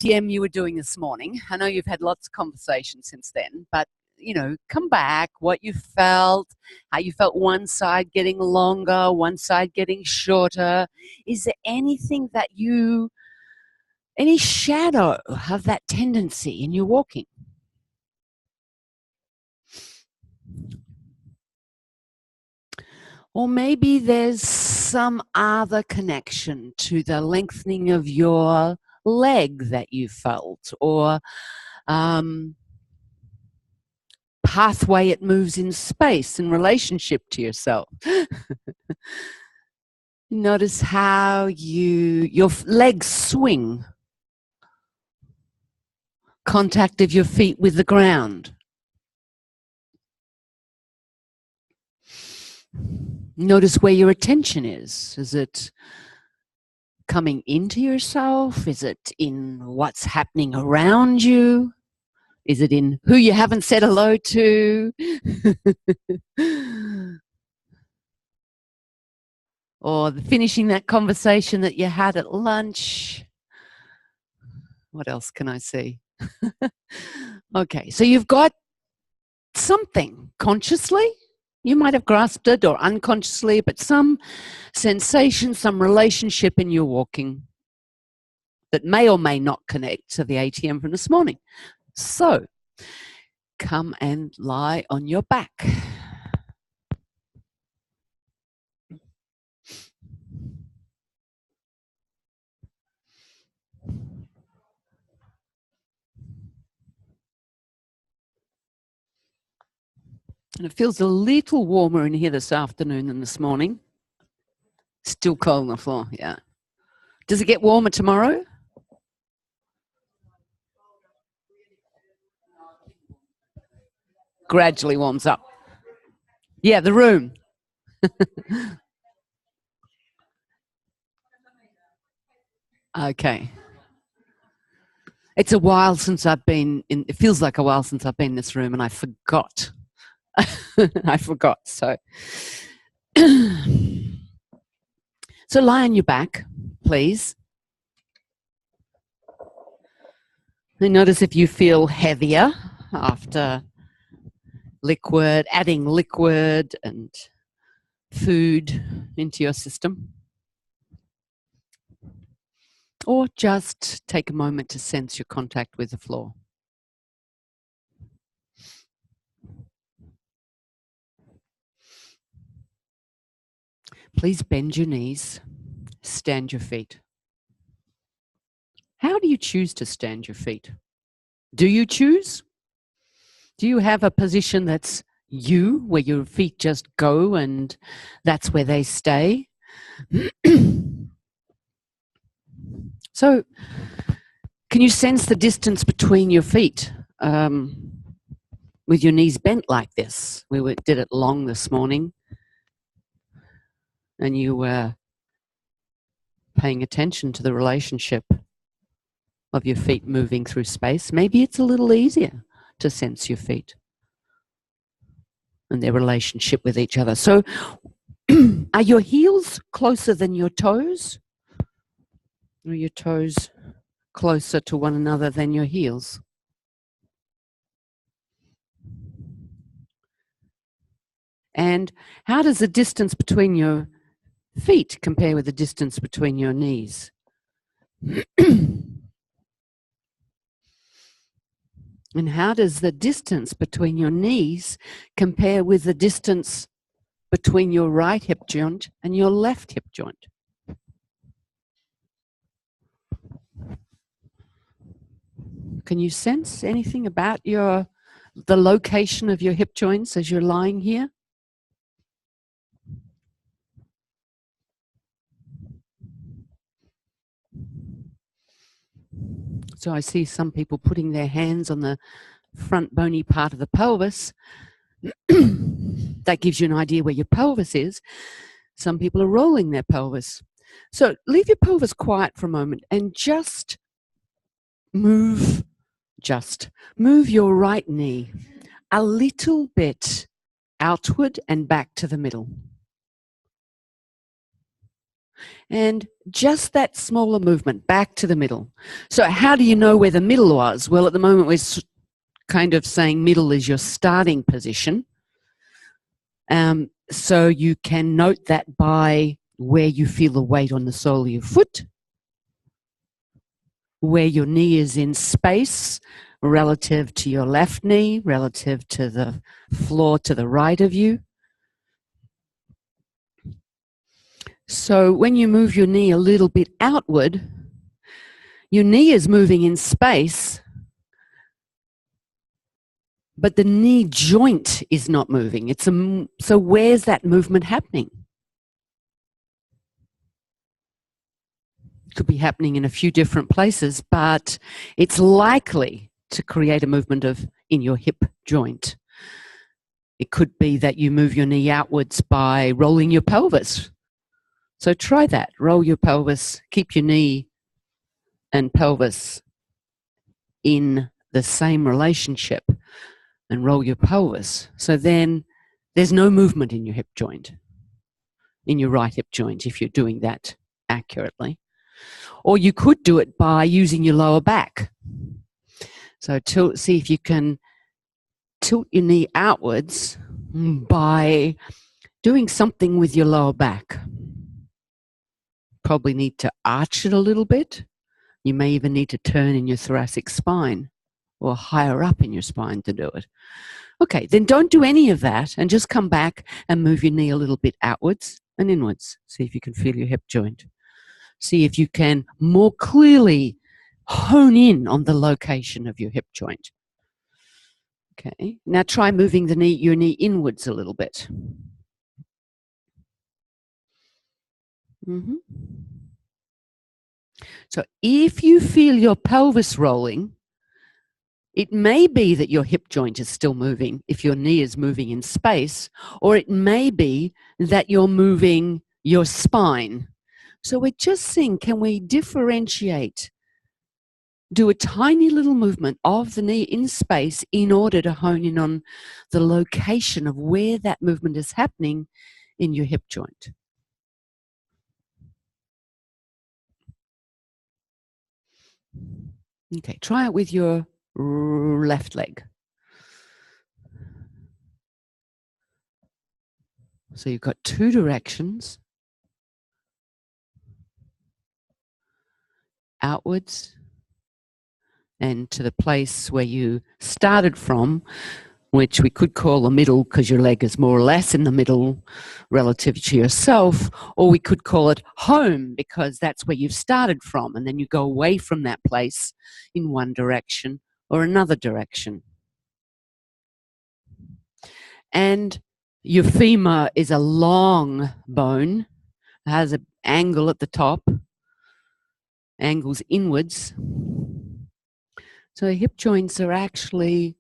ATM you were doing this morning. I know you've had lots of conversations since then, but you know, come back, what you felt, how you felt one side getting longer, one side getting shorter. Is there anything that any shadow of that tendency in your walking? Or maybe there's some other connection to the lengthening of your leg that you felt, or pathway it moves in space in relationship to yourself. Notice how your legs swing, contact of your feet with the ground. Notice where your attention is. Is it coming into yourself? Is it in what's happening around you? Is it in who you haven't said hello to? Or finishing that conversation that you had at lunch? What else can I see? Okay, so you've got something consciously. You might have grasped it, or unconsciously, but some sensation, some relationship in your walking that may or may not connect to the ATM from this morning. So, come and lie on your back. And it feels a little warmer in here this afternoon than this morning. Still cold on the floor, yeah. Does it get warmer tomorrow? Gradually warms up. Yeah, the room. Okay. It's a while since I've been in, it feels like a while since I've been in this room, and I forgot. I forgot, so. So lie on your back, please. And notice if you feel heavier after adding liquid and food into your system. Or just take a moment to sense your contact with the floor. Please bend your knees, stand your feet. How do you choose to stand your feet? Do you choose? Do you have a position that's you, where your feet just go and that's where they stay? So, can you sense the distance between your feet with your knees bent like this? We did it long this morning, and you were paying attention to the relationship of your feet moving through space. Maybe it's a little easier to sense your feet and their relationship with each other. So, are your heels closer than your toes? Or your toes closer to one another than your heels? And how does the distance between your feet compare with the distance between your knees? And how does the distance between your knees compare with the distance between your right hip joint and your left hip joint? Can you sense anything about the location of your hip joints as you're lying here? So I see some people putting their hands on the front bony part of the pelvis. That gives you an idea where your pelvis is. Some people are rolling their pelvis. So leave your pelvis quiet for a moment and just move your right knee a little bit outward and back to the middle. And just that smaller movement back to the middle. So how do you know where the middle was? Well, at the moment we're kind of saying middle is your starting position. So you can note that by where you feel the weight on the sole of your foot, where your knee is in space relative to your left knee, relative to the floor to the right of you. So when you move your knee a little bit outward, your knee is moving in space, but the knee joint is not moving. So where's that movement happening? It could be happening in a few different places, but it's likely to create a movement in your hip joint. It could be that you move your knee outwards by rolling your pelvis. So try that. Roll your pelvis, keep your knee and pelvis in the same relationship, and roll your pelvis. So then there's no movement in your hip joint, in your right hip joint, if you're doing that accurately. Or you could do it by using your lower back. So see if you can tilt your knee outwards by doing something with your lower back. Probably need to arch it a little bit. You may even need to turn in your thoracic spine or higher up in your spine to do it. Okay, then don't do any of that and just come back and move your knee a little bit outwards and inwards. See if you can feel your hip joint. See if you can more clearly hone in on the location of your hip joint. Okay, now try moving your knee inwards a little bit. So if you feel your pelvis rolling, it may be that your hip joint is still moving if your knee is moving in space, or it may be that you're moving your spine. So we're just seeing, can we differentiate, do a tiny little movement of the knee in space in order to hone in on the location of where that movement is happening in your hip joint. Okay, try it with your left leg. So you've got two directions, outwards and to the place where you started from, which we could call the middle because your leg is more or less in the middle relative to yourself, or we could call it home because that's where you've started from, and then you go away from that place in one direction or another direction. And your femur is a long bone, it has an angle at the top, angles inwards. So hip joints are actually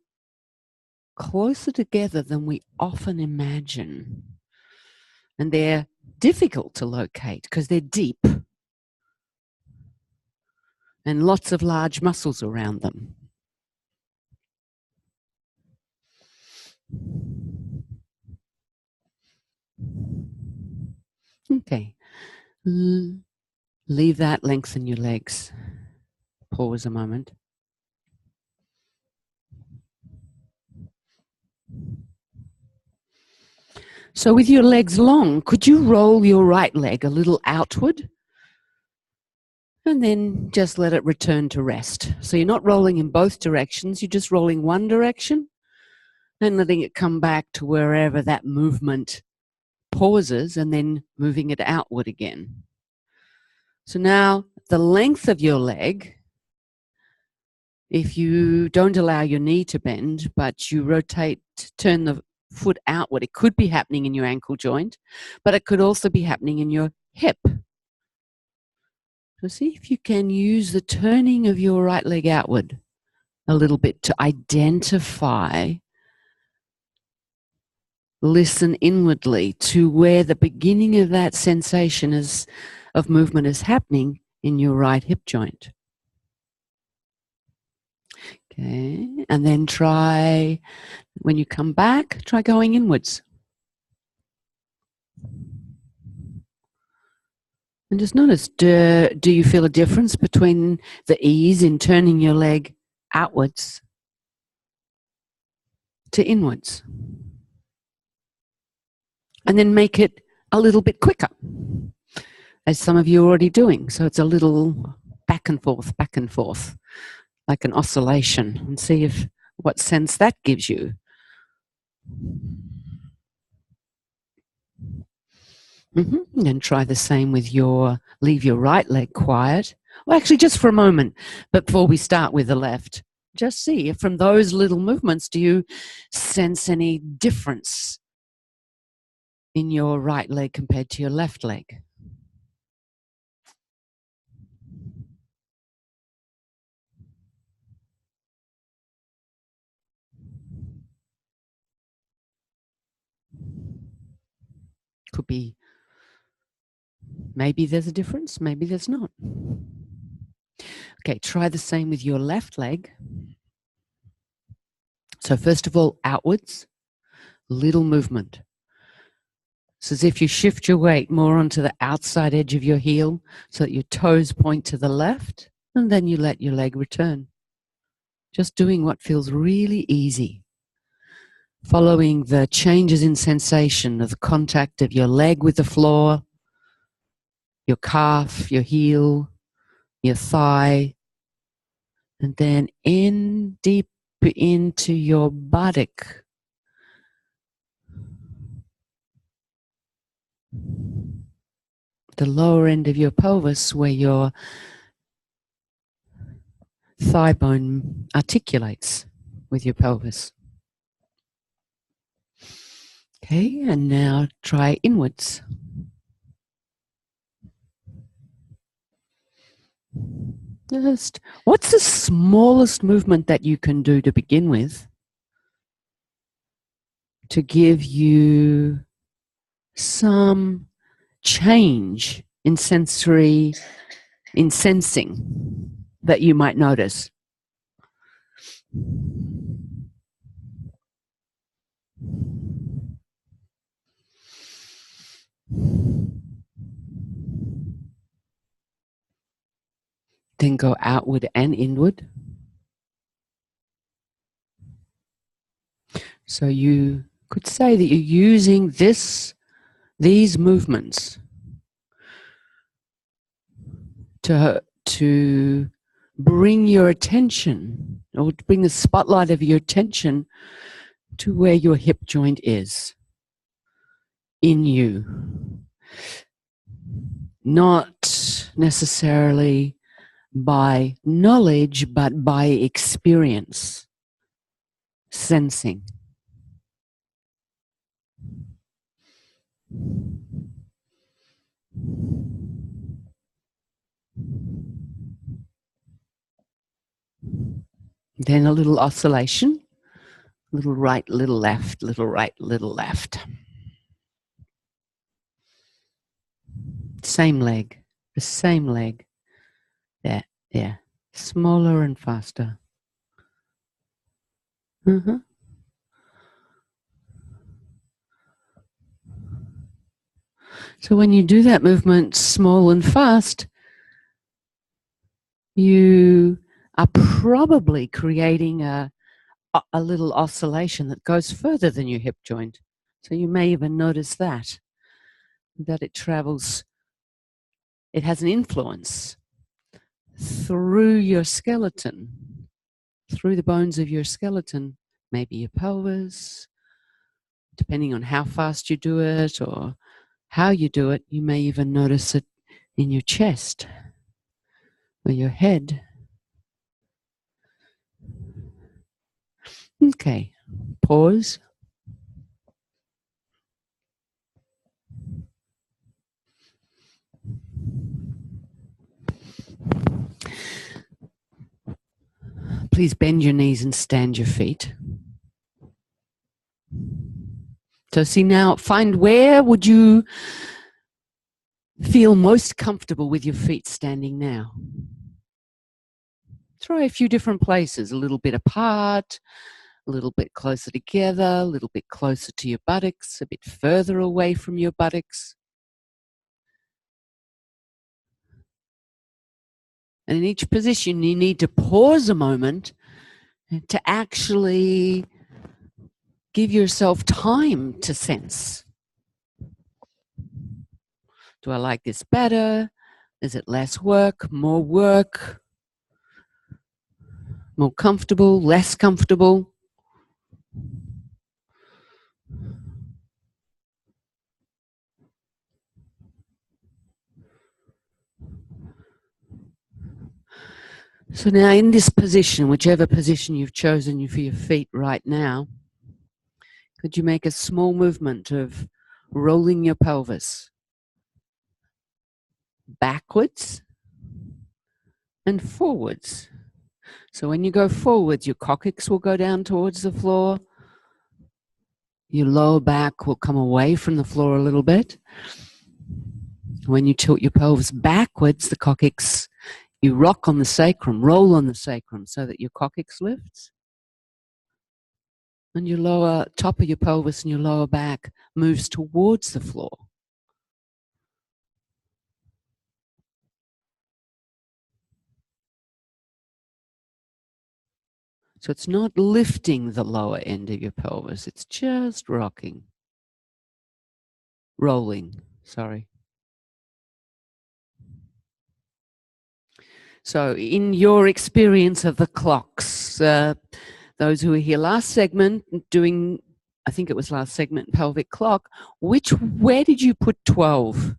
closer together than we often imagine. And they're difficult to locate because they're deep and lots of large muscles around them. Okay. Leave that, lengthen your legs. Pause a moment. So with your legs long, could you roll your right leg a little outward? And then just let it return to rest. So you're not rolling in both directions, you're just rolling one direction and letting it come back to wherever that movement pauses and then moving it outward again. So now the length of your leg, if you don't allow your knee to bend, but you rotate, turn the foot outward, it could be happening in your ankle joint, but it could also be happening in your hip. So see if you can use the turning of your right leg outward a little bit to identify, listen inwardly to where the beginning of that sensation of movement is happening in your right hip joint. Okay, and then try, when you come back, try going inwards. And just notice, do you feel a difference between the ease in turning your leg outwards to inwards? And then make it a little bit quicker, as some of you are already doing. So it's a little back and forth, like an oscillation, and see if what sense that gives you. And then try the same with leave your right leg quiet. Well, actually, just for a moment, before we start with the left, just see if from those little movements, do you sense any difference in your right leg compared to your left leg? Could be, maybe there's a difference, maybe there's not. Okay, try the same with your left leg. So first of all, outwards, little movement. It's as if you shift your weight more onto the outside edge of your heel so that your toes point to the left, and then you let your leg return. Just doing what feels really easy. Following the changes in sensation of the contact of your leg with the floor, your calf, your heel, your thigh, and then in deep into your buttock. The lower end of your pelvis where your thigh bone articulates with your pelvis. Okay, and now try inwards. Just, what's the smallest movement that you can do to begin with to give you some change in sensing that you might notice? Then go outward and inward. So you could say that you're using these movements to bring your attention, or to bring the spotlight of your attention to where your hip joint is in you. Not necessarily by knowledge, but by experience, sensing. Then a little oscillation, little right, little left, little right, little left. Same leg, the same leg. There, yeah. Smaller and faster. So when you do that movement small and fast, you are probably creating a little oscillation that goes further than your hip joint. So you may even notice that it travels, it has an influence through your skeleton, through the bones of your skeleton, maybe your pelvis. Depending on how fast you do it or how you do it, you may even notice it in your chest or your head. Okay, pause. Please bend your knees and stand your feet. So see now, find where would you feel most comfortable with your feet standing now. Try a few different places, a little bit apart, a little bit closer together, a little bit closer to your buttocks, a bit further away from your buttocks. And in each position, you need to pause a moment to actually give yourself time to sense. Do I like this better? Is it less work, more comfortable, less comfortable? So now in this position, whichever position you've chosen for your feet right now, could you make a small movement of rolling your pelvis backwards and forwards? So when you go forwards, your coccyx will go down towards the floor. Your lower back will come away from the floor a little bit. When you tilt your pelvis backwards, the coccyx, you rock on the sacrum, roll on the sacrum so that your coccyx lifts. And your lower top of your pelvis and your lower back moves towards the floor. So it's not lifting the lower end of your pelvis, it's just rocking. Rolling, sorry. So in your experience of the clocks, those who were here last segment doing, I think it was last segment, pelvic clock, where did you put 12?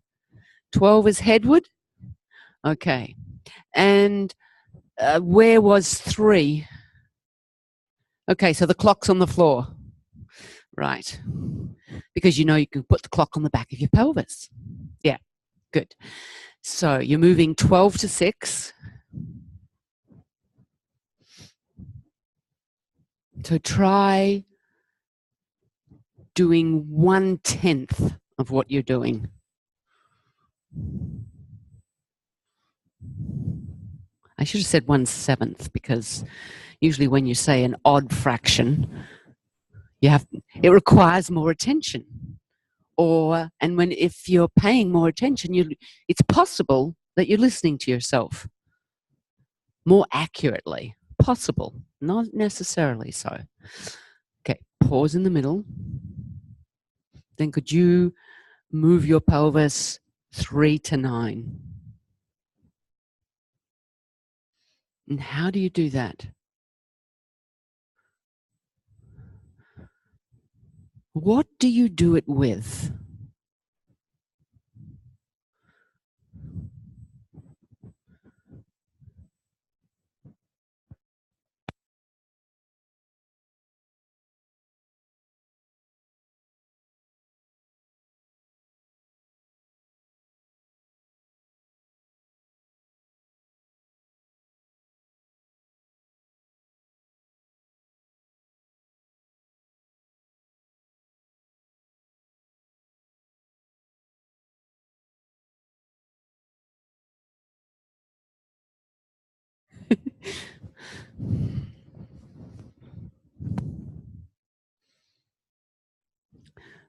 12 is headward? Okay. And where was 3? Okay, so the clock's on the floor. Right. Because you know you can put the clock on the back of your pelvis. Yeah, good. So you're moving 12 to 6. So try doing 1/10 of what you're doing. I should have said 1/7 because usually when you say an odd fraction, it requires more attention. If you're paying more attention, it's possible that you're listening to yourself more accurately. Possible, not necessarily so. Okay, pause in the middle. Then could you move your pelvis 3 to 9? And how do you do that? What do you do it with?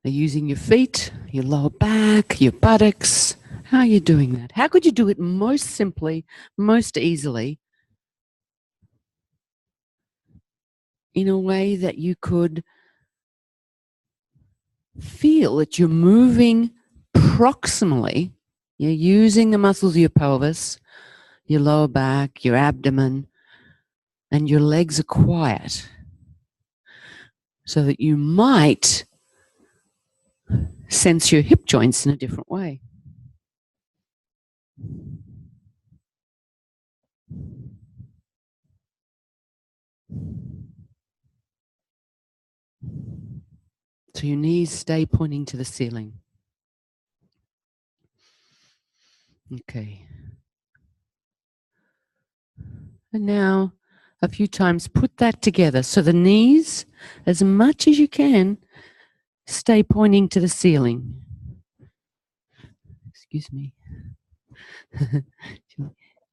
Are you using your feet, your lower back, your buttocks? How are you doing that? How could you do it most simply, most easily, in a way that you could feel that you're moving proximally? You're using the muscles of your pelvis, your lower back, your abdomen, and your legs are quiet, so that you might sense your hip joints in a different way. So your knees stay pointing to the ceiling. Okay. And now a few times put that together. So the knees, as much as you can, stay pointing to the ceiling. Excuse me.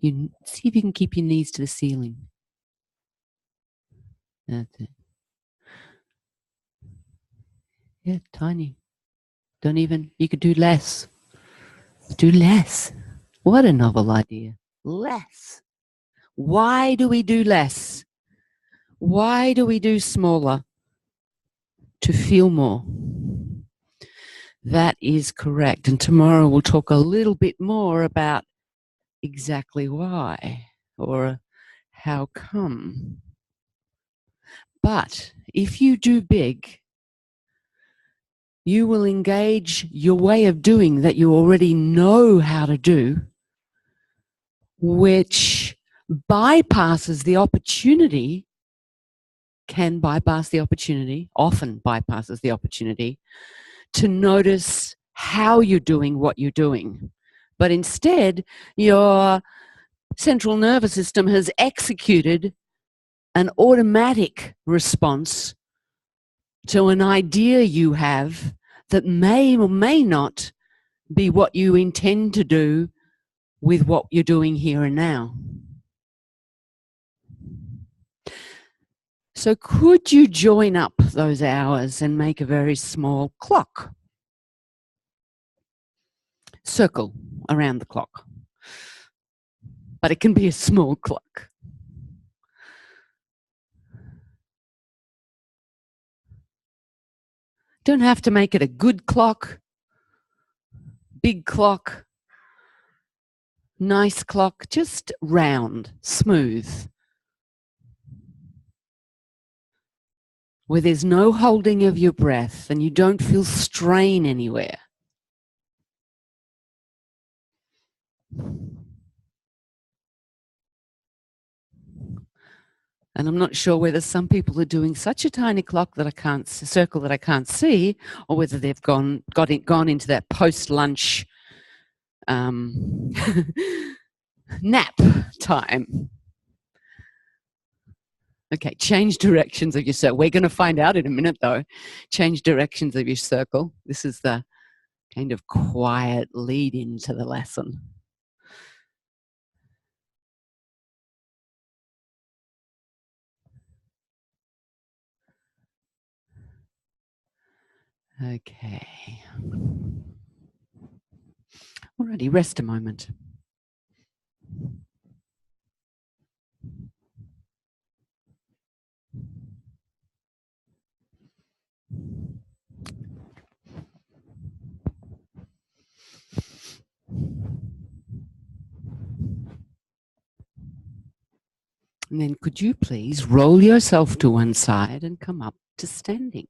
You see if you can keep your knees to the ceiling. That's it. Yeah, tiny. Don't even, you could do less. Do less. What a novel idea. Less. Why do we do less? Why do we do smaller? To feel more. That is correct. And tomorrow we'll talk a little bit more about exactly why or how come. But if you do big, you will engage your way of doing that you already know how to do, which bypasses the opportunity, can bypass the opportunity, often bypasses the opportunity to notice how you're doing what you're doing. But instead, your central nervous system has executed an automatic response to an idea you have that may or may not be what you intend to do with what you're doing here and now. So could you join up those hours and make a very small clock? Circle around the clock. But it can be a small clock. Don't have to make it a good clock, big clock, nice clock, just round, smooth, where there's no holding of your breath and you don't feel strain anywhere. And I'm not sure whether some people are doing such a tiny clock that I can't, circle that I can't see, or whether they've gone into that post-lunch nap time. Okay, change directions of your circle. We're going to find out in a minute, though. Change directions of your circle. This is the kind of quiet lead into the lesson. Okay. Alrighty, rest a moment. And then could you please roll yourself to one side and come up to standing?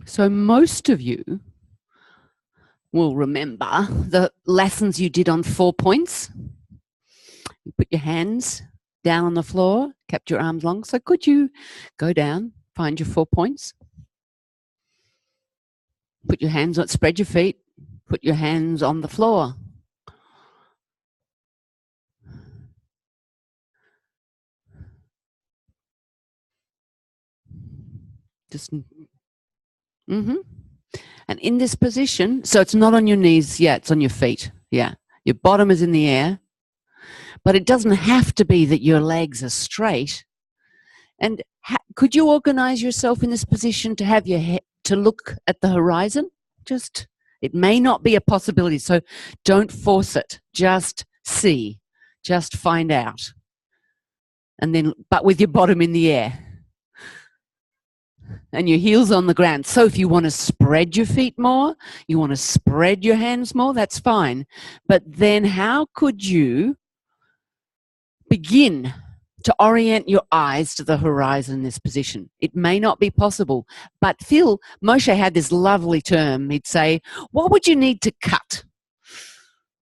So most of you will remember the lessons you did on 4 points. You put your hands down on the floor, kept your arms long. So could you go down, find your 4 points? Put your hands on, spread your feet, put your hands on the floor. Just, and in this position, so it's not on your knees yet, it's on your feet. Yeah, your bottom is in the air, but it doesn't have to be that your legs are straight. And could you organize yourself in this position to have your head, to look at the horizon? Just, it may not be a possibility, so don't force it. Just see, just find out. And then, but with your bottom in the air and your heels on the ground. So if you want to spread your feet more, you want to spread your hands more, that's fine. But then how could you begin to orient your eyes to the horizon in this position? It may not be possible, but Phil, Moshe had this lovely term. He'd say, what would you need to cut?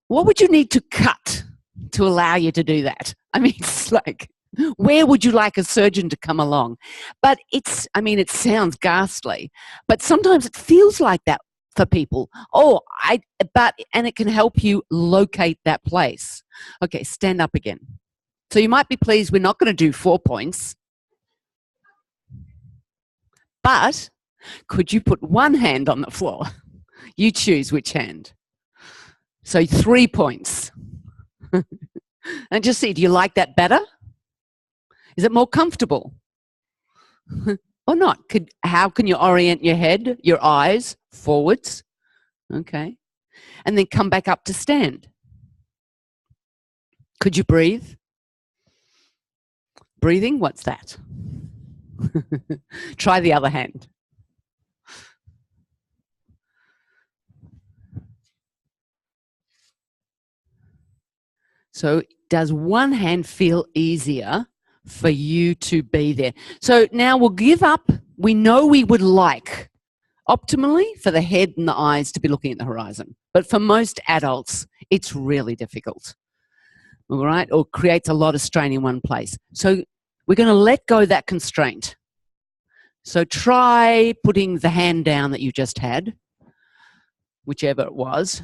What would you need to cut to allow you to do that? I mean, it's like, where would you like a surgeon to come along? But it's, I mean, it sounds ghastly, but sometimes it feels like that for people. And it can help you locate that place. Okay, stand up again. So you might be pleased we're not going to do 4 points, but could you put one hand on the floor? You choose which hand. So 3 points. And just see, do you like that better? Is it more comfortable? Or not? How can you orient your head, your eyes forwards? Okay. And then come back up to stand. Could you breathe? Breathing, what's that? Try the other hand. So does one hand feel easier for you to be there? So now we'll give up. We know we would like optimally for the head and the eyes to be looking at the horizon. But for most adults, it's really difficult. All right? Or creates a lot of strain in one place. So we're going to let go that constraint. So try putting the hand down that you just had, whichever it was.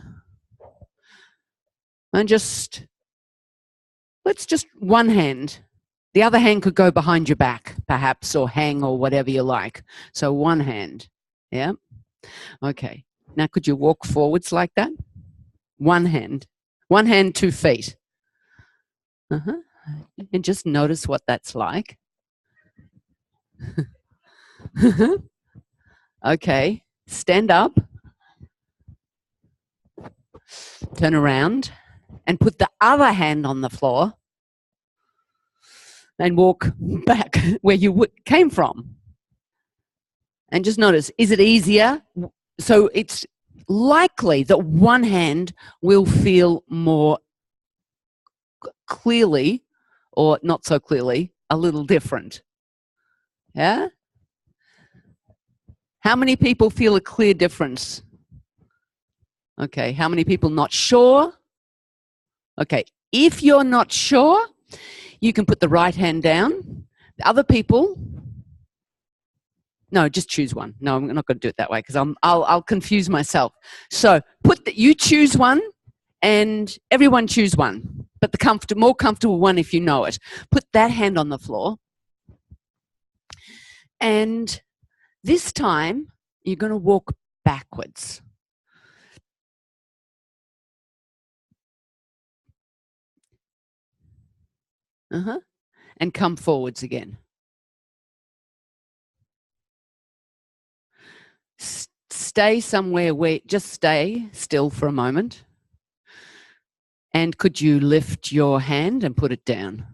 And let's just one hand. The other hand could go behind your back, perhaps, or hang or whatever you like. So one hand. Yeah? Okay. Now could you walk forwards like that? One hand. One hand, 2 feet. And just notice what that's like. Okay. Stand up. Turn around. And put the other hand on the floor. And walk back where you came from. And just notice, is it easier? So it's likely that one hand will feel more clearly, or not so clearly, a little different. Yeah? How many people feel a clear difference? Okay, how many people not sure? Okay, if you're not sure, you can put the right hand down. The other people, no, just choose one. No, I'm not going to do it that way because I'll confuse myself. So you choose one, and everyone choose one, but the more comfortable one if you know it. Put that hand on the floor, and this time you're going to walk backwards. And come forwards again. Stay somewhere just stay still for a moment. And could you lift your hand and put it down?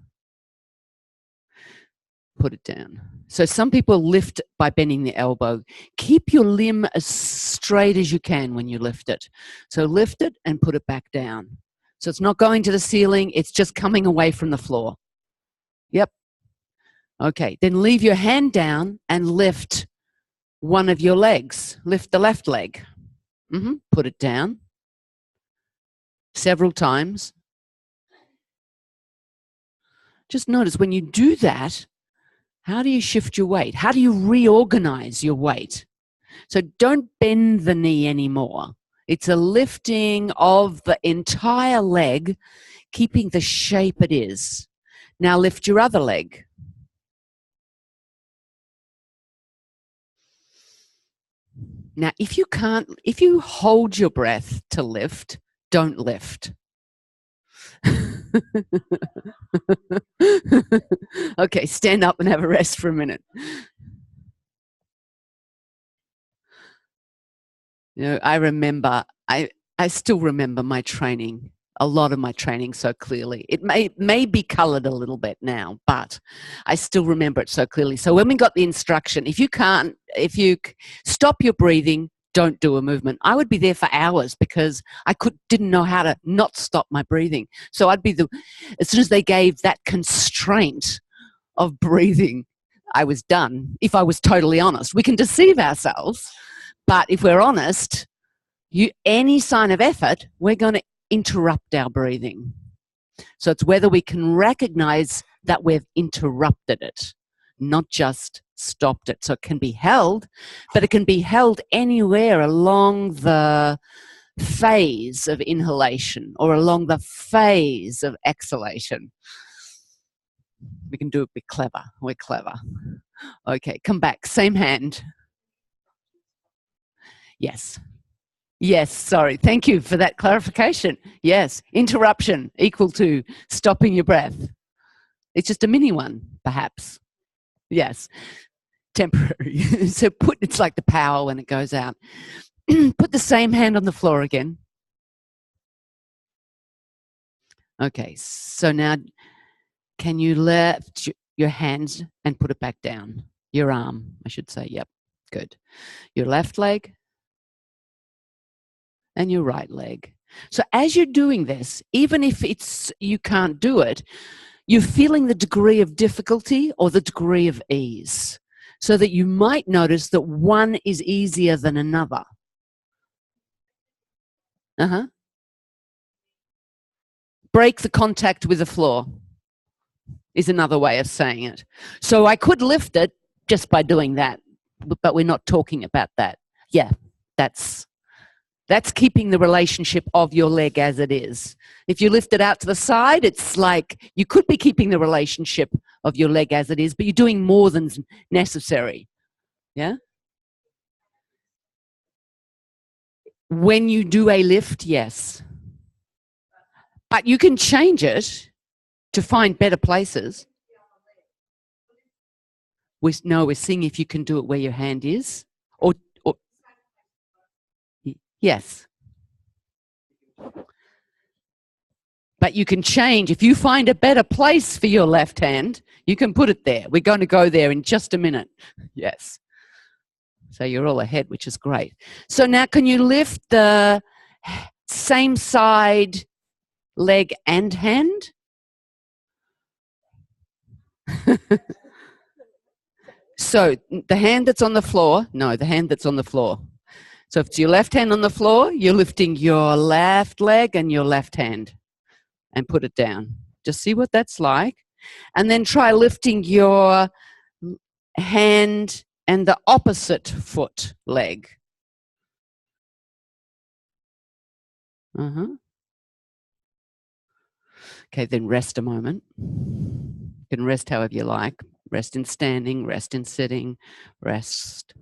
Put it down. So some people lift by bending the elbow. Keep your limb as straight as you can when you lift it. So lift it and put it back down. So it's not going to the ceiling, it's just coming away from the floor. Yep. Okay, then leave your hand down and lift one of your legs. Lift the left leg. Put it down. Several times. Just notice when you do that, how do you shift your weight? How do you reorganize your weight? So don't bend the knee anymore. It's a lifting of the entire leg, keeping the shape it is. Now lift your other leg. Now, if you hold your breath to lift, don't lift. Okay, stand up and have a rest for a minute. You know, I still remember my training, a lot of my training so clearly. It may be colored a little bit now, but I still remember it so clearly. So when we got the instruction, if you stop your breathing, don't do a movement. I would be there for hours because I didn't know how to not stop my breathing. So I'd be as soon as they gave that constraint of breathing, I was done. If I was totally honest, we can deceive ourselves, but if we're honest, any sign of effort, we're going to interrupt our breathing. So it's whether we can recognize that we've interrupted it, not just stopped it. So it can be held, but it can be held anywhere along the phase of inhalation or along the phase of exhalation. We can do it. We're clever. We're clever. Okay, come back. Same hand. Yes. Yes, sorry. Thank you for that clarification. Yes, interruption equal to stopping your breath. It's just a mini one, perhaps. Yes, temporary. So it's like the power when it goes out. Put the same hand on the floor again. Okay, so now can you lift your hands and put it back down? Your arm, I should say. Yep, good. Your left leg and your right leg. So as you're doing this, even if you can't do it, you're feeling the degree of difficulty or the degree of ease, so that you might notice that one is easier than another. Break the contact with the floor is another way of saying it. So I could lift it just by doing that, but we're not talking about that. Yeah, that's keeping the relationship of your leg as it is. If you lift it out to the side, it's like you could be keeping the relationship of your leg as it is, but you're doing more than necessary. Yeah? When you do a lift, yes. But you can change it to find better places. We're seeing if you can do it where your hand is. Or yes. But you can change. If you find a better place for your left hand, you can put it there. We're going to go there in just a minute. Yes. So you're all ahead, which is great. So now can you lift the same side leg and hand? So the hand that's on the floor, no, the hand that's on the floor. So if it's your left hand on the floor, you're lifting your left leg and your left hand and put it down. Just see what that's like. And then try lifting your hand and the opposite foot leg. Okay, then rest a moment. You can rest however you like. Rest in standing, rest in sitting, rest.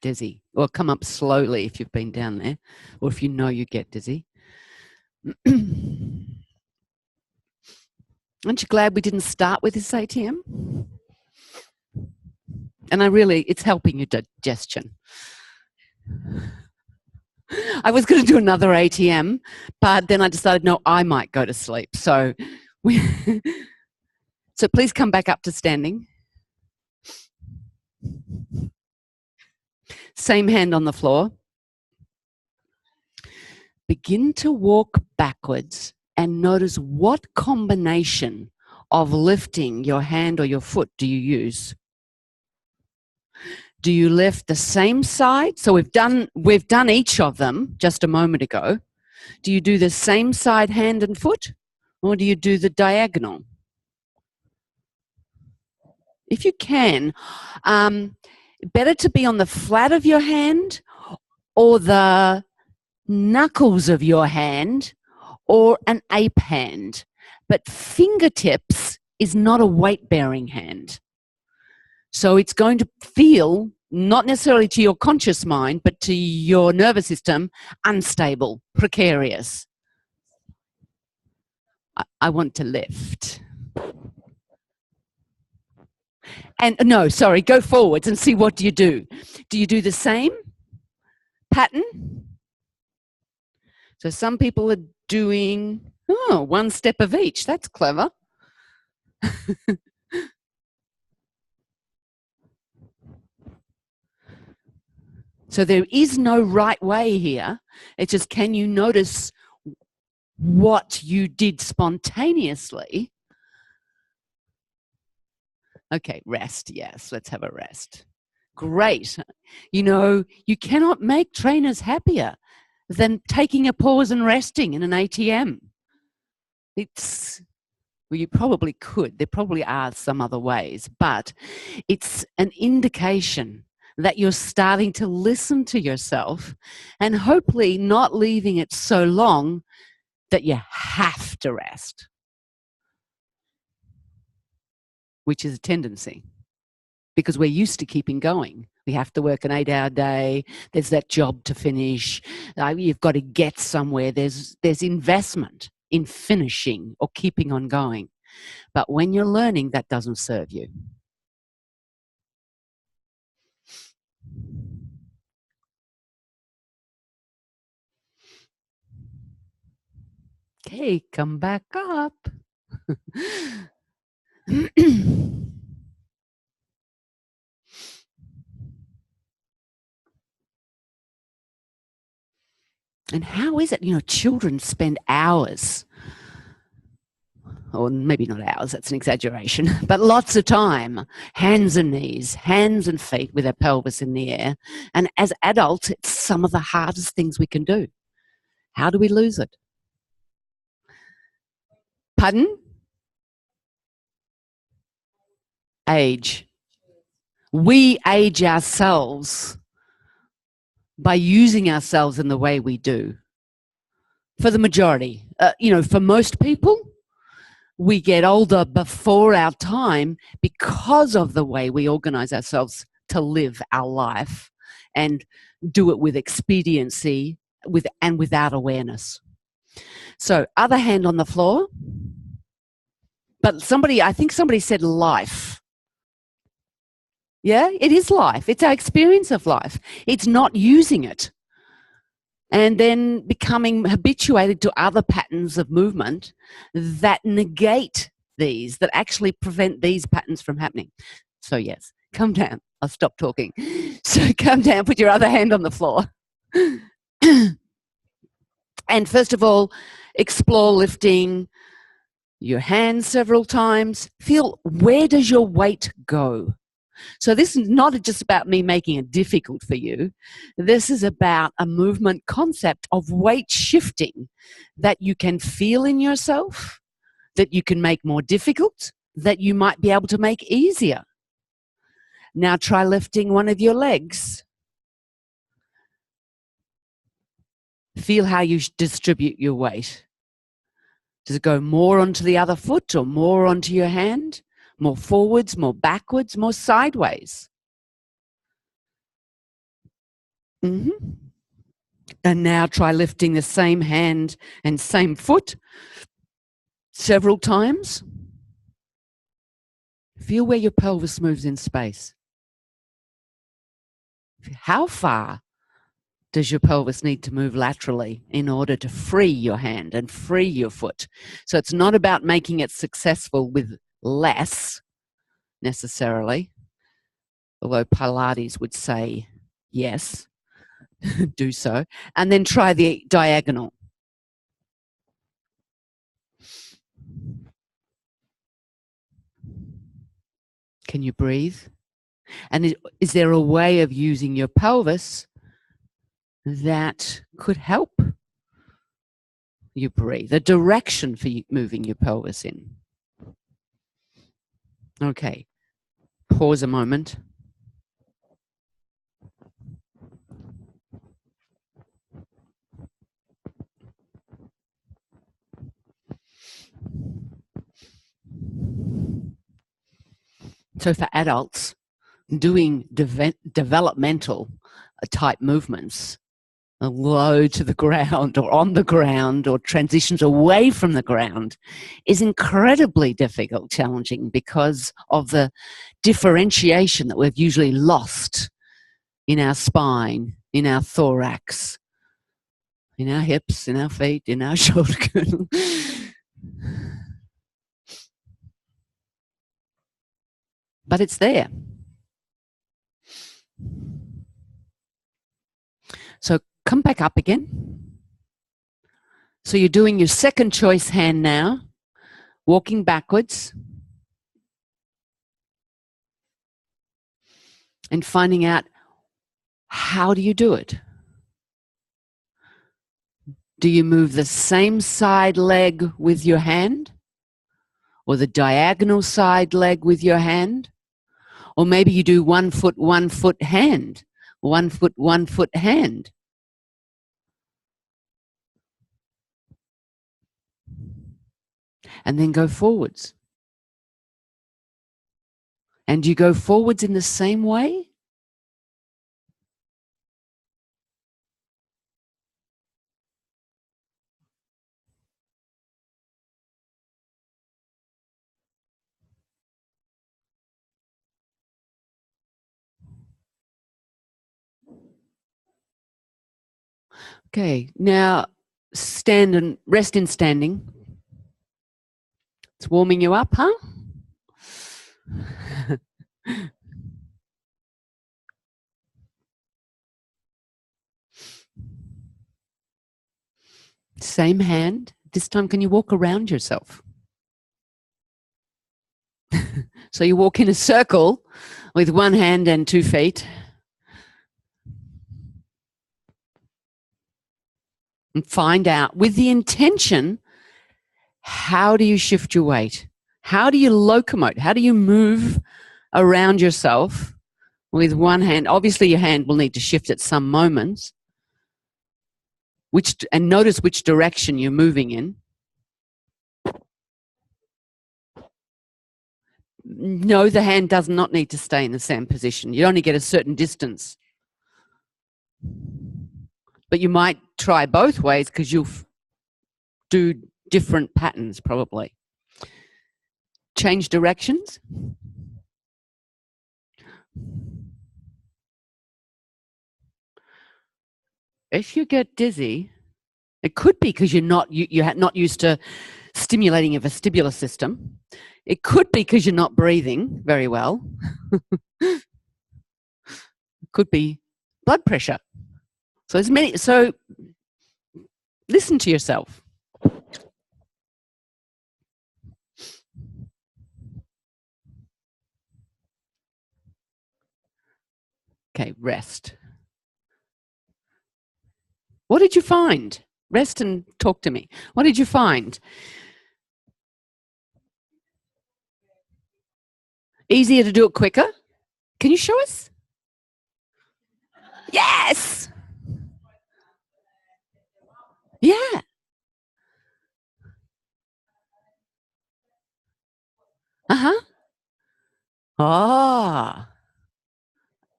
Dizzy. Or come up slowly if you've been down there, or if you know you get dizzy. Aren't you glad we didn't start with this ATM? And it's helping your digestion. I was going to do another ATM, but then I decided, no, I might go to sleep. So, so please come back up to standing. Same hand on the floor. Begin to walk backwards and notice what combination of lifting your hand or your foot do you use. Do you lift the same side? So we've done each of them just a moment ago. Do you do the same side hand and foot, or do you do the diagonal? If you can, better to be on the flat of your hand or the knuckles of your hand or an ape hand. But fingertips is not a weight-bearing hand. So it's going to feel, not necessarily to your conscious mind, but to your nervous system, unstable, precarious. I want to lift. And no, sorry, go forwards and see what do you do. Do you do the same pattern? So some people are doing, one step of each. That's clever. So there is no right way here. It's just, can you notice what you did spontaneously? Okay, rest. Yes, let's have a rest. Great. You cannot make trainers happier than taking a pause and resting in an ATM. Well, you probably could. There probably are some other ways, but it's an indication that you're starting to listen to yourself and hopefully not leaving it so long that you have to rest, which is a tendency. because we're used to keeping going. We have to work an 8-hour day. There's that job to finish. You've got to get somewhere. There's investment in finishing or keeping on going. But when you're learning, that doesn't serve you. Okay, come back up. And how is it? You know, children spend hours, or maybe not hours, that's an exaggeration, but lots of time, hands and knees, hands and feet with our pelvis in the air. And as adults, it's some of the hardest things we can do. How do we lose it? Pardon? Age. We age ourselves by using ourselves in the way we do. For the majority, you know, for most people, we get older before our time because of the way we organize ourselves to live our life and do it with expediency and without awareness. So, other hand on the floor. But I think somebody said life. Yeah, it is life. It's our experience of life. It's not using it and then becoming habituated to other patterns of movement that negate these, that actually prevent these patterns from happening. So yes, come down. I'll stop talking. So come down, put your other hand on the floor. And first of all, explore lifting your hands several times. Feel, where does your weight go? So this is not just about me making it difficult for you. This is about a movement concept of weight shifting that you can feel in yourself, that you can make more difficult, that you might be able to make easier. Now try lifting one of your legs. Feel how you distribute your weight. Does it go more onto the other foot or more onto your hand? More forwards, more backwards, more sideways? Mm-hmm. And now try lifting the same hand and same foot several times. Feel where your pelvis moves in space. How far does your pelvis need to move laterally in order to free your hand and free your foot? So it's not about making it successful with less necessarily, although Pilates would say yes, do so. And then try the diagonal. Can you breathe? And is there a way of using your pelvis that could help you breathe, a direction for you moving your pelvis in? Okay, pause a moment. So for adults, doing developmental type movements, low to the ground or on the ground or transitions away from the ground, is incredibly difficult, challenging, because of the differentiation that we've usually lost in our spine, in our thorax, in our hips, in our feet, in our shoulder girdle. But it's there. So come back up again. So you're doing your second choice hand now, walking backwards and finding out, how do you do it? Do you move the same side leg with your hand, or the diagonal side leg with your hand? Or maybe you do 1 foot, 1 foot hand, 1 foot, 1 foot hand. And then go forwards. And you go forwards in the same way? Okay, now stand and rest in standing. It's warming you up, huh? Same hand. This time, can you walk around yourself? So you walk in a circle with one hand and 2 feet. And find out, with the intention, how do you shift your weight? How do you locomote? How do you move around yourself with one hand? Obviously, your hand will need to shift at some moments. And notice which direction you're moving in. No, the hand does not need to stay in the same position. You only get a certain distance. But you might try both ways because you'll do different patterns probably. Change directions. If you get dizzy, it could be because you're not used to stimulating a vestibular system. It could be because you're not breathing very well. It could be blood pressure. So listen to yourself. Okay, rest. What did you find? Rest and talk to me. What did you find? Easier to do it quicker? Can you show us? Yes! Yeah. Uh-huh. Oh.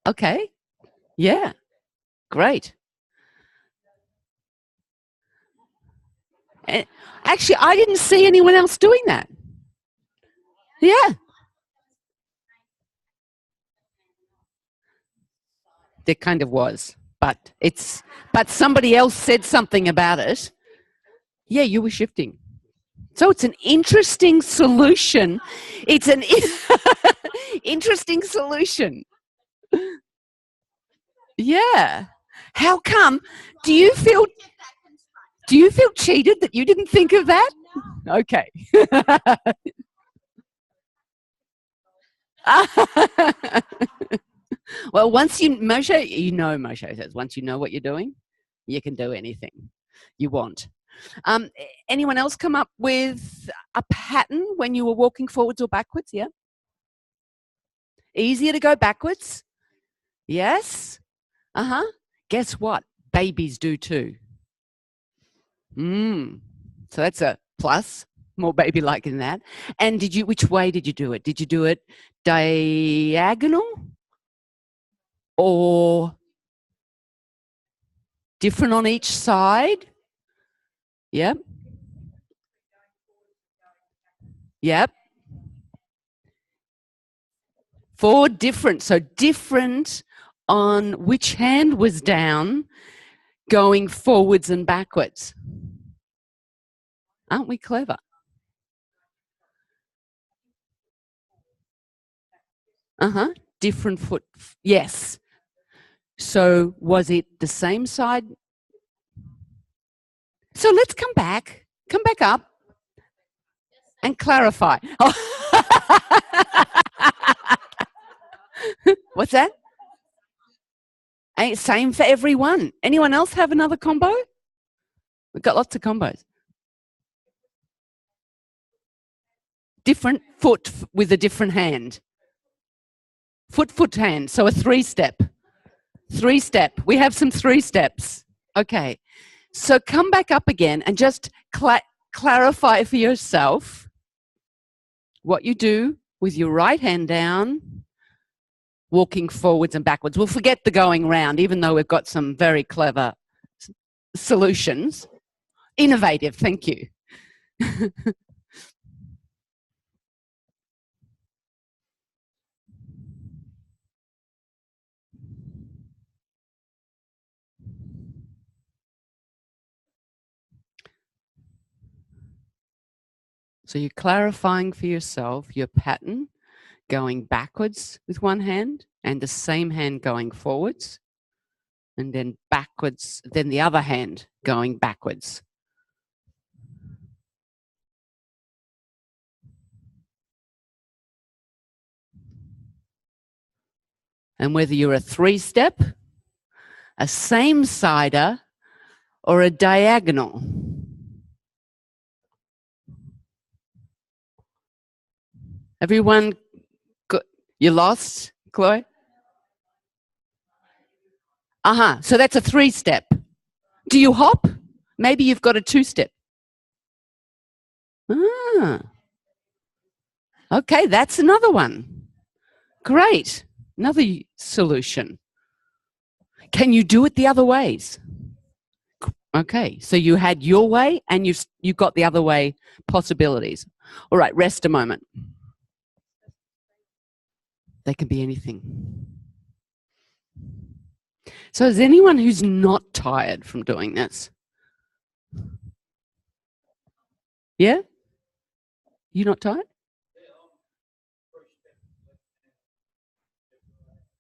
Okay. Yeah. Great. And actually, I didn't see anyone else doing that. Yeah. There kind of was, but somebody else said something about it. Yeah, you were shifting. So it's an interesting solution. It's an interesting solution. Yeah. How come? Do you feel cheated that you didn't think of that? Okay. Well, Moshe says, once you know what you're doing, you can do anything you want. Anyone else come up with a pattern when you were walking forwards or backwards? Yeah. Easier to go backwards? Yes. Uh-huh. Guess what? Babies do too. So that's a plus. More baby-like than that. And which way did you do it? Did you do it diagonal or different on each side? Yep. Yep. 4 different. So different on which hand was down, going forwards and backwards. Aren't we clever? Uh-huh. Different foot. Yes. So was it the same side? So let's come back up and clarify. What's that? Same for everyone. Anyone else have another combo? We've got lots of combos. Different foot with a different hand. Foot, hand. So a 3-step. 3-step. We have some 3 steps. Okay. So come back up again and just clarify for yourself what you do with your right hand down, walking forwards and backwards. We'll forget the going round, even though we've got some very clever solutions. Innovative, thank you. So you're clarifying for yourself your pattern, going backwards with one hand and the same hand going forwards, and then backwards, then the other hand going backwards. And whether you're a three-step, a same-sider, or a diagonal. Everyone, you lost, Chloe? So that's a three-step. Do you hop? Maybe you've got a two-step. Okay, that's another one. Great. Another solution. Can you do it the other ways? Okay, so you had your way and you got the other way possibilities. All right, rest a moment. They can be anything. So is anyone who's not tired from doing this? Yeah? You not tired?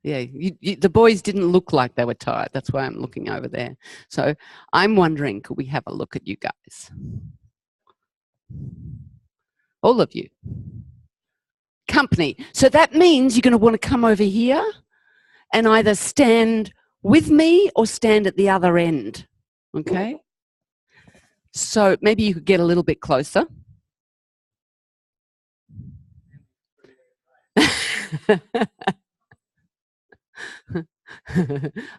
Yeah, the boys didn't look like they were tired. That's why I'm looking over there. So I'm wondering, could we have a look at you guys? All of you. Company. So that means you're going to want to come over here and either stand with me or stand at the other end. Okay? So maybe you could get a little bit closer.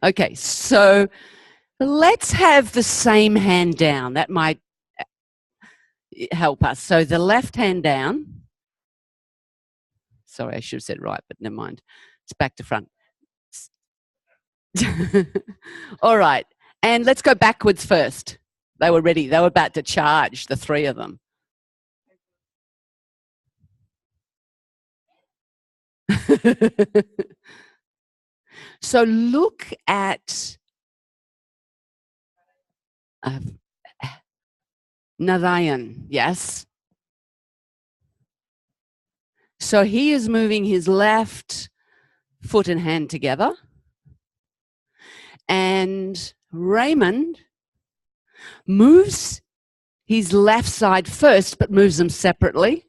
Okay, so let's have the same hand down. That might help us. So the left hand down. Sorry, I should have said right, but never mind. It's back to front. All right, and let's go backwards first. They were ready. They were about to charge, the three of them. So look at Narayan, yes? So he is moving his left foot and hand together. And Raymond moves his left side first, but moves them separately.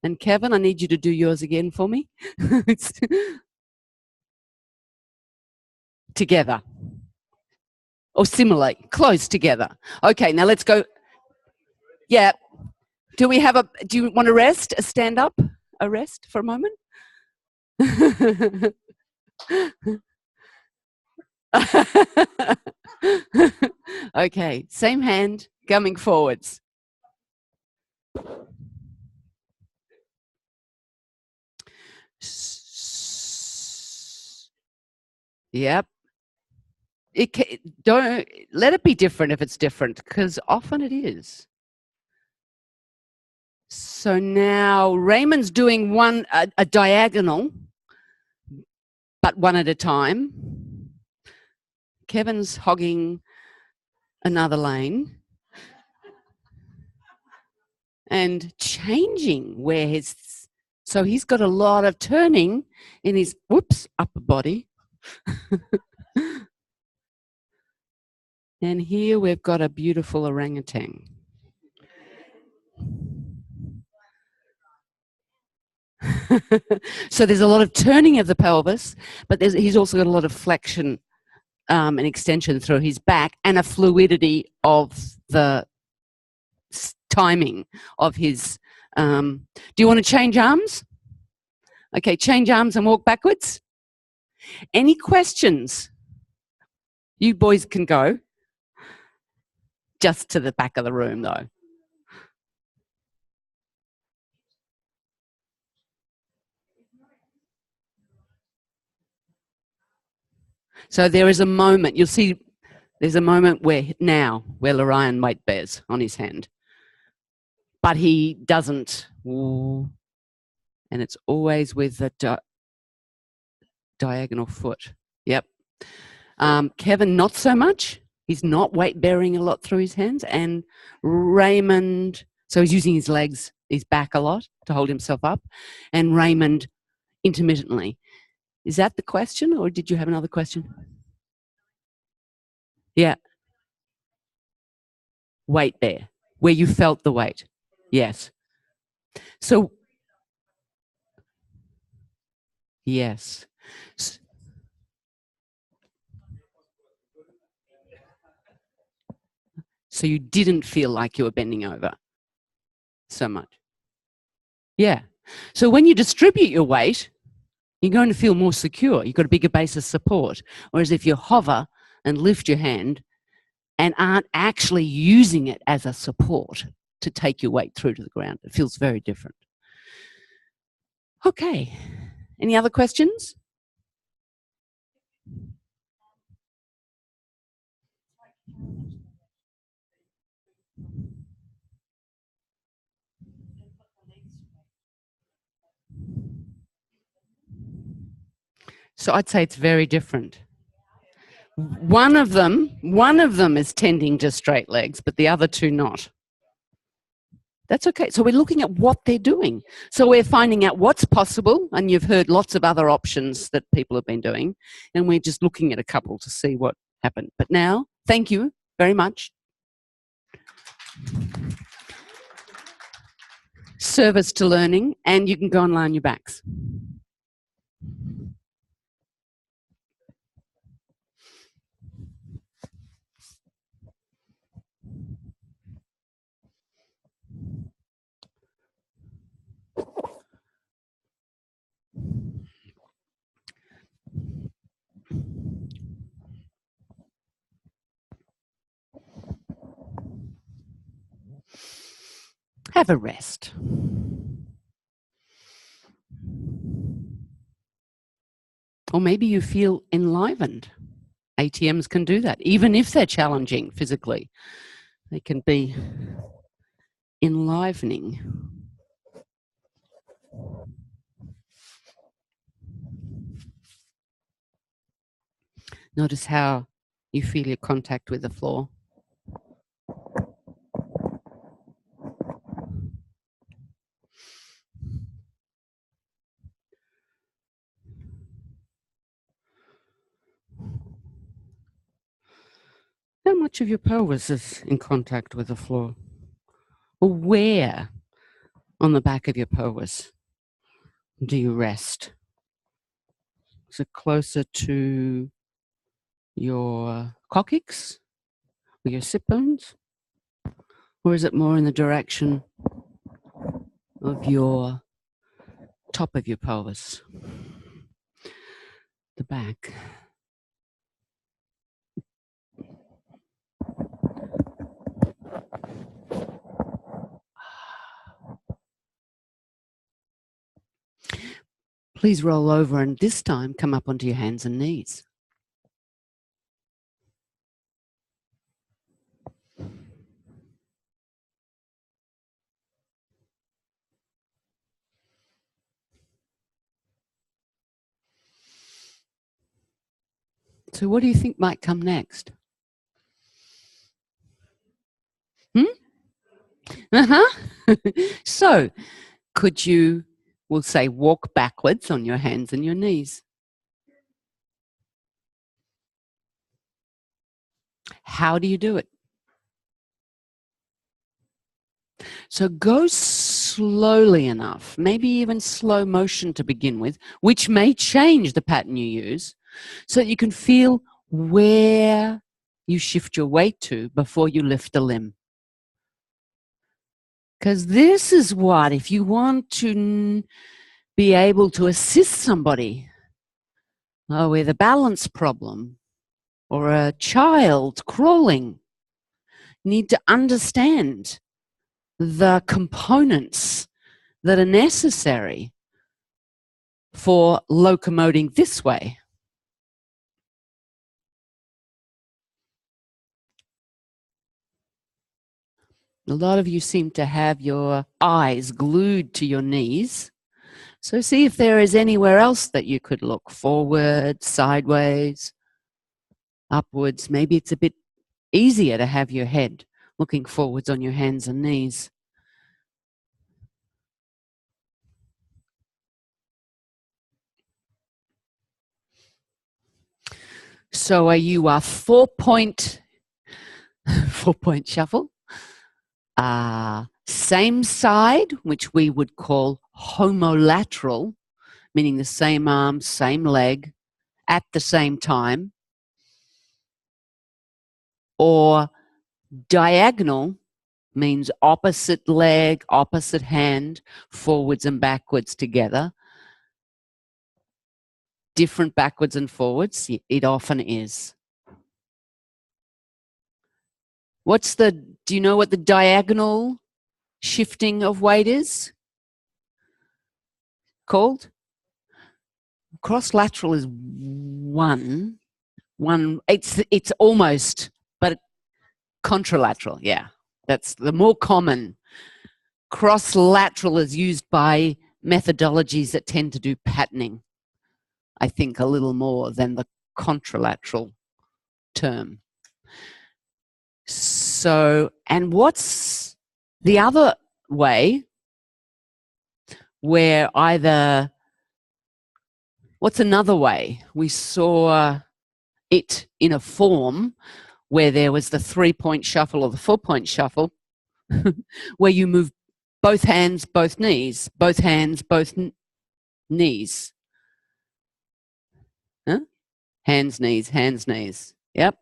And Kevin, I need you to do yours again for me. Together. Or similarly, close together. Okay, now let's go. Yeah. Do you want to rest? Stand up? A rest for a moment? Okay, same hand, coming forwards. Yep. Don't let it be different if it's different, because often it is. So now Raymond's doing a diagonal, but one at a time. Kevin's hogging another lane and changing where so he's got a lot of turning in his upper body. And here we've got a beautiful orangutan. So there's a lot of turning of the pelvis, but he's also got a lot of flexion and extension through his back, and a fluidity of the timing of his. Do you want to change arms? Okay, change arms and walk backwards. Any questions? You boys can go. Just to the back of the room, though. So there is a moment, you'll see there's a moment where Lorian weight bears on his hand. But he doesn't. And it's always with the diagonal foot. Yep. Kevin, not so much. He's not weight bearing a lot through his hands. And Raymond, so he's using his legs, his back a lot to hold himself up. And Raymond, intermittently. Is that the question, or did you have another question? Yeah. Weight bear, where you felt the weight. Yes. So, yes. So you didn't feel like you were bending over so much. Yeah. So when you distribute your weight, you're going to feel more secure. You've got a bigger base of support. Whereas if you hover and lift your hand and aren't actually using it as a support to take your weight through to the ground, it feels very different. Okay. Any other questions? So I'd say it's very different. One of them is tending to straight legs, but the other two not. That's okay. So we're looking at what they're doing. So we're finding out what's possible, and you've heard lots of other options that people have been doing, and we're just looking at a couple to see what happened. But now, thank you very much. Service to learning, and you can go and lie on your backs. Have a rest. Or maybe you feel enlivened. ATMs can do that, even if they're challenging physically. They can be enlivening. Notice how you feel your contact with the floor. How much of your pelvis is in contact with the floor? Or where on the back of your pelvis do you rest? Is it closer to your coccyx or your sit bones? Or is it more in the direction of your top of your pelvis? The back. Please roll over and this time come up onto your hands and knees. So what do you think might come next? So could you, we'll say, walk backwards on your hands and your knees. How do you do it? So go slowly enough, maybe even slow motion to begin with, which may change the pattern you use, so that you can feel where you shift your weight to before you lift a limb. Because this is what, if you want to be able to assist somebody with a balance problem or a child crawling, you need to understand the components that are necessary for locomoting this way. A lot of you seem to have your eyes glued to your knees. So see if there is anywhere else that you could look, forward, sideways, upwards. Maybe it's a bit easier to have your head looking forwards on your hands and knees. So are you a 4-point shuffle? Same side, which we would call homolateral, meaning the same arm, same leg, at the same time, or diagonal means opposite leg, opposite hand, forwards and backwards together. Different backwards and forwards, it often is. Do you know what the diagonal shifting of weight is called? Cross-lateral is one, it's almost, but contralateral, yeah. That's the more common. Cross-lateral is used by methodologies that tend to do patterning, I think, a little more than the contralateral term. So, and what's the other way where either, what's another way? We saw it in a form where there was the 3-point shuffle or the 4-point shuffle, where you move both hands, both knees, both hands, both knees. Huh? Hands, knees, hands, knees. Yep.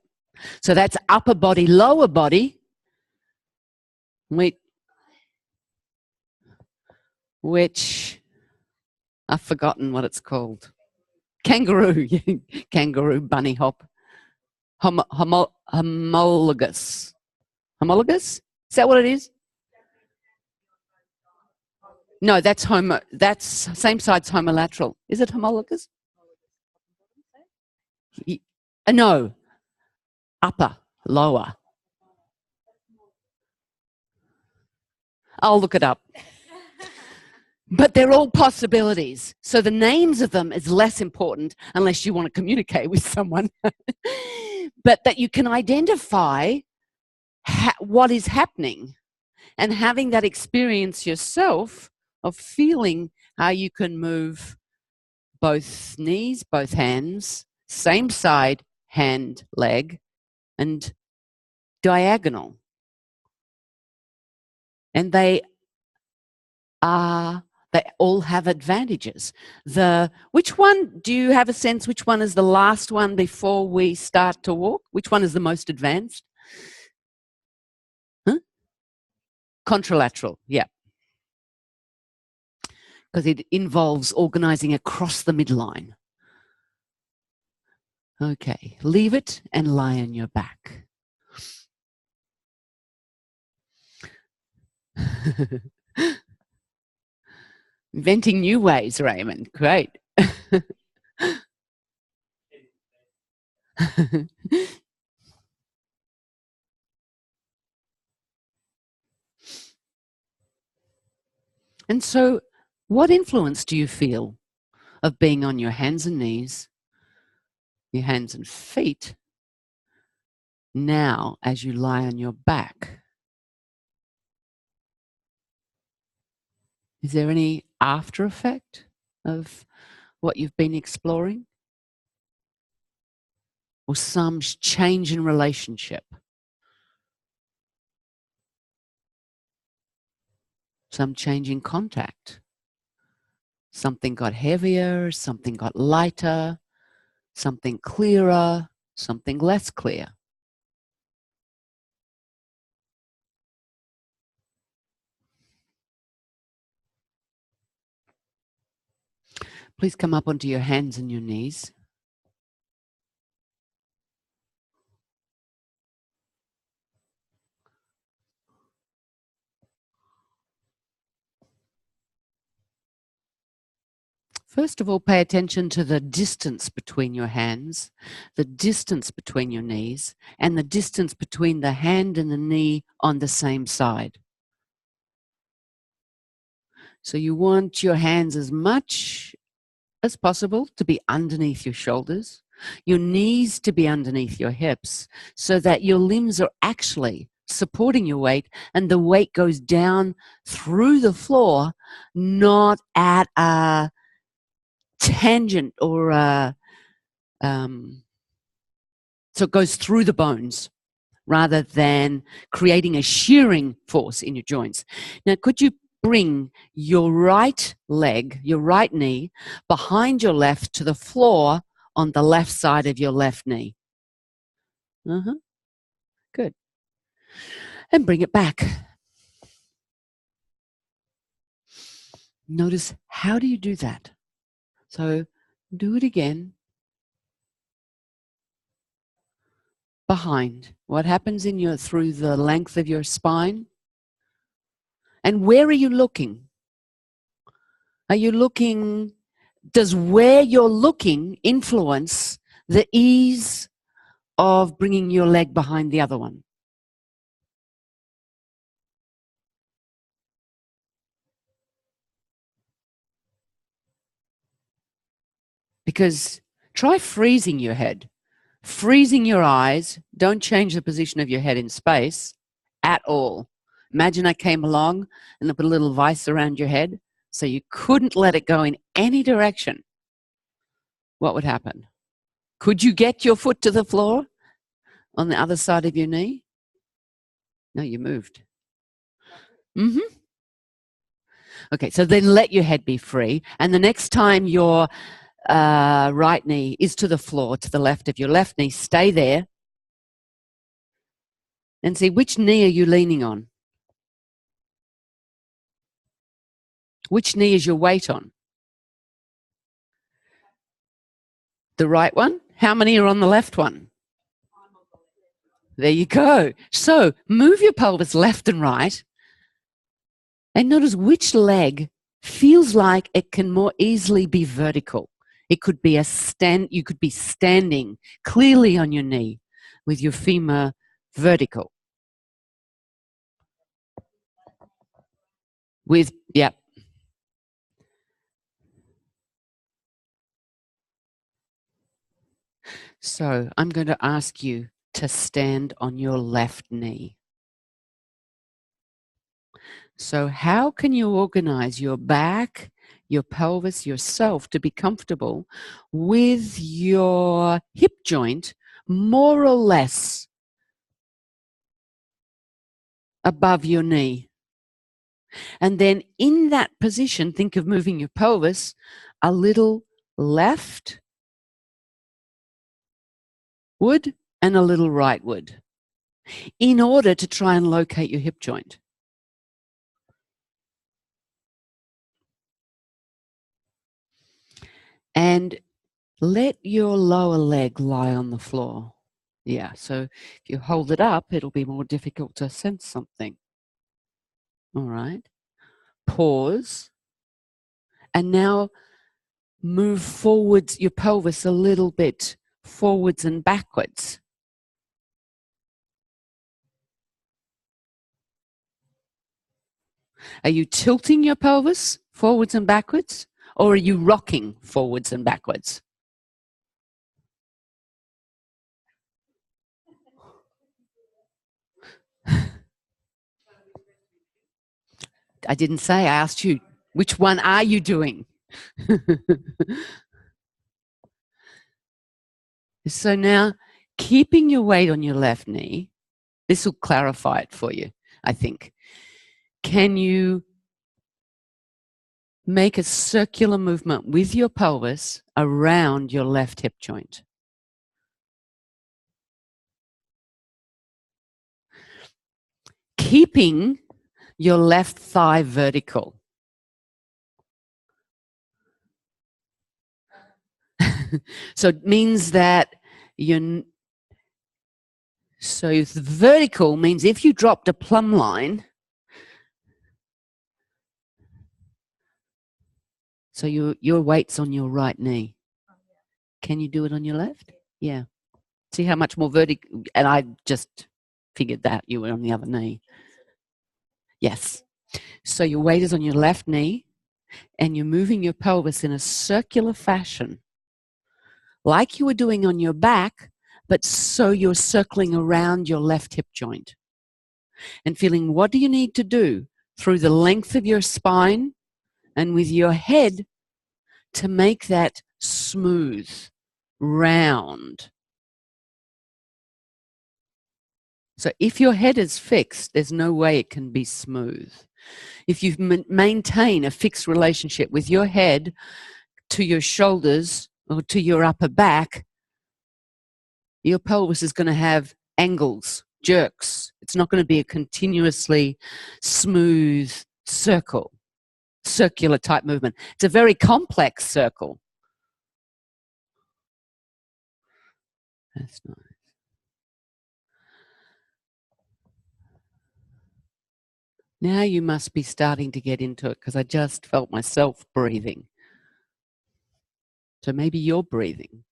So that's upper body, lower body. Which I've forgotten what it's called. Kangaroo. Kangaroo, bunny hop. Homologous. Homologous? Is that what it is? No, that's same side's homolateral. Is it homologous? No. Upper, lower. I'll look it up. But they're all possibilities. So the names of them is less important unless you want to communicate with someone. But that you can identify what is happening, and having that experience yourself of feeling how you can move both knees, both hands, same side, hand, leg, and diagonal. And they all have advantages. Which one, do you have a sense which one is the last one before we start to walk? Which one is the most advanced? Huh? Contralateral, yeah. Because it involves organizing across the midline. Okay, leave it and lie on your back. Inventing new ways, Raymond. Great. And so, what influence do you feel of being on your hands and knees, your hands and feet, now as you lie on your back? Is there any after effect of what you've been exploring? Or some change in relationship? Some change in contact? Something got heavier, something got lighter, something clearer, something less clear? Please come up onto your hands and your knees. First of all, pay attention to the distance between your hands, the distance between your knees, and the distance between the hand and the knee on the same side. So you want your hands as much as possible to be underneath your shoulders, your knees to be underneath your hips, so that your limbs are actually supporting your weight and the weight goes down through the floor, not at a tangent or so it goes through the bones rather than creating a shearing force in your joints. Now, could you bring your right leg, your right knee, behind your left to the floor on the left side of your left knee? Good. And bring it back. Notice, how do you do that? So do it again. Behind. What happens in your through the length of your spine? And where are you looking? Are you looking, does where you're looking influence the ease of bringing your leg behind the other one? Because try freezing your head, freezing your eyes. Don't change the position of your head in space at all. Imagine I came along and I put a little vice around your head so you couldn't let it go in any direction. What would happen? Could you get your foot to the floor on the other side of your knee? No, you moved. Okay, so then let your head be free. And the next time your right knee is to the floor, to the left of your left knee, stay there and see, which knee are you leaning on? Which knee is your weight on? The right one? How many are on the left one? There you go. So move your pelvis left and right and notice which leg feels like it can more easily be vertical. It could be you could be standing clearly on your knee with your femur vertical. Yep. So I'm going to ask you to stand on your left knee. So how can you organize your back, your pelvis, yourself to be comfortable with your hip joint more or less above your knee? And then in that position, think of moving your pelvis a little leftward and a little rightward in order to try and locate your hip joint. And let your lower leg lie on the floor. Yeah, so if you hold it up, it'll be more difficult to sense something. All right. Pause. And now move forwards your pelvis a little bit, forwards and backwards. Are you tilting your pelvis forwards and backwards, or are you rocking forwards and backwards? I didn't say, I asked you, which one are you doing? So now, keeping your weight on your left knee, this will clarify it for you, I think. Can you make a circular movement with your pelvis around your left hip joint? Keeping your left thigh vertical. So it means that so vertical means if you dropped a plumb line, So your weight's on your right knee. Can you do it on your left? Yeah. See how much more vertical, and I just figured that you were on the other knee. Yes. So your weight is on your left knee, and you're moving your pelvis in a circular fashion, like you were doing on your back, but so you're circling around your left hip joint. And feeling, what do you need to do through the length of your spine and with your head to make that smooth, round. So if your head is fixed, there's no way it can be smooth. If you maintain a fixed relationship with your head to your shoulders or to your upper back, your pelvis is going to have angles, jerks. It's not going to be a continuously smooth circular type movement. It's a very complex circle. That's nice. Now you must be starting to get into it, because I just felt myself breathing. So maybe you're breathing.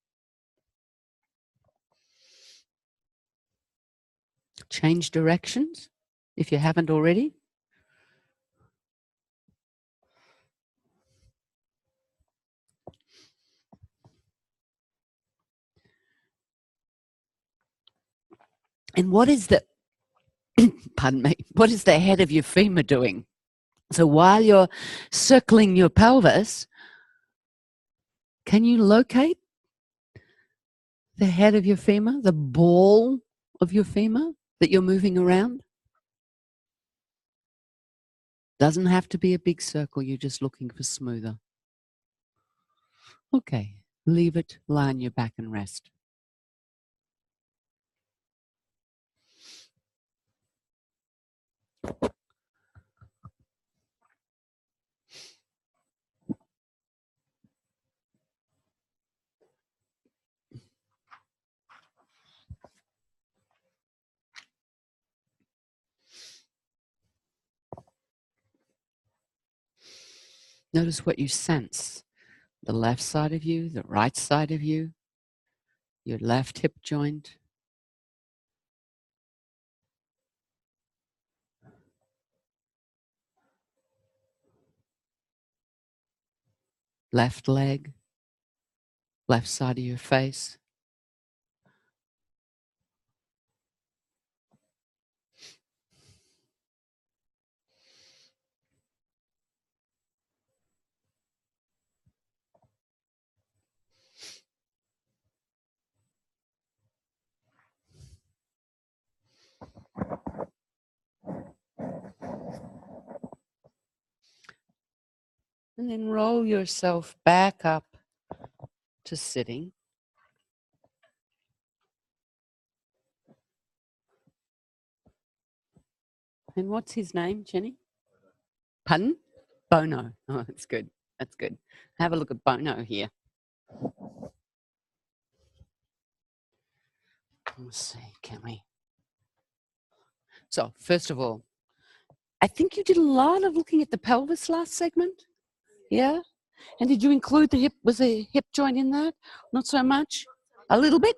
Change directions if you haven't already. And what is the, pardon me, what is the head of your femur doing? So while you're circling your pelvis, can you locate the head of your femur, the ball of your femur that you're moving around? Doesn't have to be a big circle, you're just looking for smoother. Okay, leave it, lie on your back and rest. Notice what you sense. The left side of you, the right side of you, your left hip joint. Left leg, left side of your face. And then roll yourself back up to sitting. And what's his name, Jenny? Pardon? Bono. Oh, that's good. That's good. Have a look at Bono here. Let's see, can we? So, first of all, I think you did a lot of looking at the pelvis last segment. Yeah? And did you include the hip? Was the hip joint in that? Not so much? A little bit?